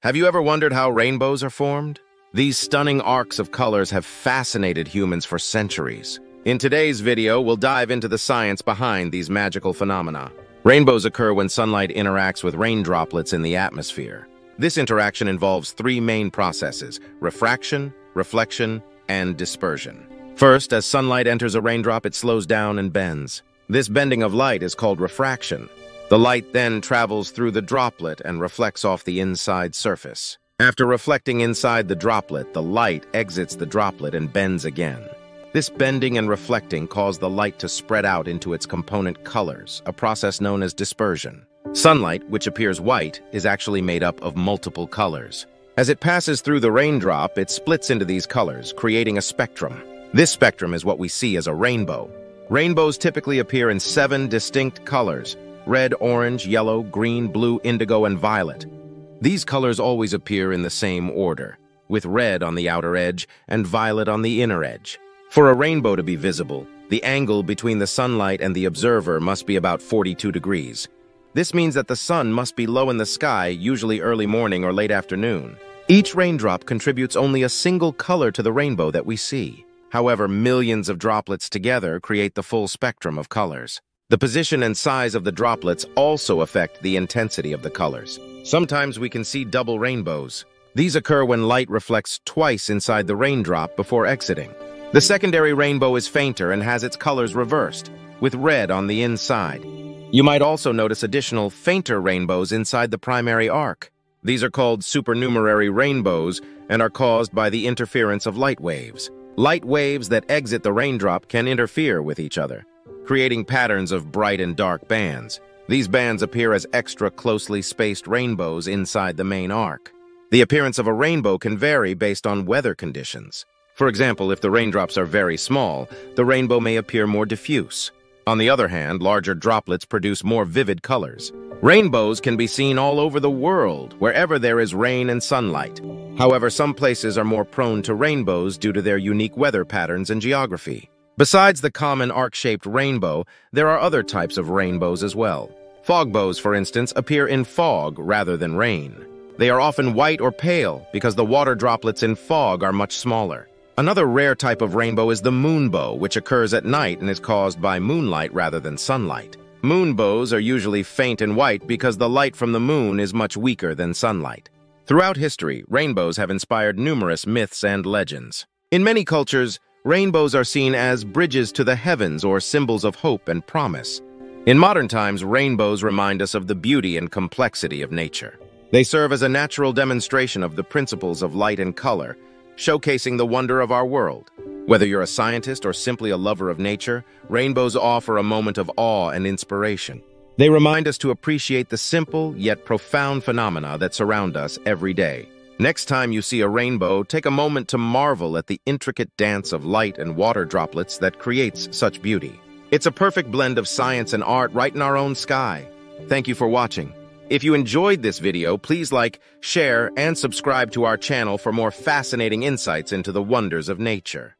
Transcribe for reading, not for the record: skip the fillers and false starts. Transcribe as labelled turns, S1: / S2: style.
S1: Have you ever wondered how rainbows are formed? These stunning arcs of colors have fascinated humans for centuries. In today's video, we'll dive into the science behind these magical phenomena. Rainbows occur when sunlight interacts with rain droplets in the atmosphere. This interaction involves three main processes: refraction, reflection, and dispersion. First, as sunlight enters a raindrop, it slows down and bends. This bending of light is called refraction. The light then travels through the droplet and reflects off the inside surface. After reflecting inside the droplet, the light exits the droplet and bends again. This bending and reflecting cause the light to spread out into its component colors, a process known as dispersion. Sunlight, which appears white, is actually made up of multiple colors. As it passes through the raindrop, it splits into these colors, creating a spectrum. This spectrum is what we see as a rainbow. Rainbows typically appear in 7 distinct colors: red, orange, yellow, green, blue, indigo, and violet. These colors always appear in the same order, with red on the outer edge and violet on the inner edge. For a rainbow to be visible, the angle between the sunlight and the observer must be about 42 degrees. This means that the sun must be low in the sky, usually early morning or late afternoon. Each raindrop contributes only a single color to the rainbow that we see. However, millions of droplets together create the full spectrum of colors. The position and size of the droplets also affect the intensity of the colors. Sometimes we can see double rainbows. These occur when light reflects twice inside the raindrop before exiting. The secondary rainbow is fainter and has its colors reversed, with red on the inside. You might also notice additional fainter rainbows inside the primary arc. These are called supernumerary rainbows and are caused by the interference of light waves. Light waves that exit the raindrop can interfere with each other, creating patterns of bright and dark bands. These bands appear as extra closely spaced rainbows inside the main arc. The appearance of a rainbow can vary based on weather conditions. For example, if the raindrops are very small, the rainbow may appear more diffuse. On the other hand, larger droplets produce more vivid colors. Rainbows can be seen all over the world, wherever there is rain and sunlight. However, some places are more prone to rainbows due to their unique weather patterns and geography. Besides the common arc-shaped rainbow, there are other types of rainbows as well. Fogbows, for instance, appear in fog rather than rain. They are often white or pale because the water droplets in fog are much smaller. Another rare type of rainbow is the moonbow, which occurs at night and is caused by moonlight rather than sunlight. Moonbows are usually faint and white because the light from the moon is much weaker than sunlight. Throughout history, rainbows have inspired numerous myths and legends. In many cultures, rainbows are seen as bridges to the heavens or symbols of hope and promise. In modern times, rainbows remind us of the beauty and complexity of nature. They serve as a natural demonstration of the principles of light and color, showcasing the wonder of our world. Whether you're a scientist or simply a lover of nature, rainbows offer a moment of awe and inspiration. They remind us to appreciate the simple yet profound phenomena that surround us every day. Next time you see a rainbow, take a moment to marvel at the intricate dance of light and water droplets that creates such beauty. It's a perfect blend of science and art right in our own sky. Thank you for watching. If you enjoyed this video, please like, share, and subscribe to our channel for more fascinating insights into the wonders of nature.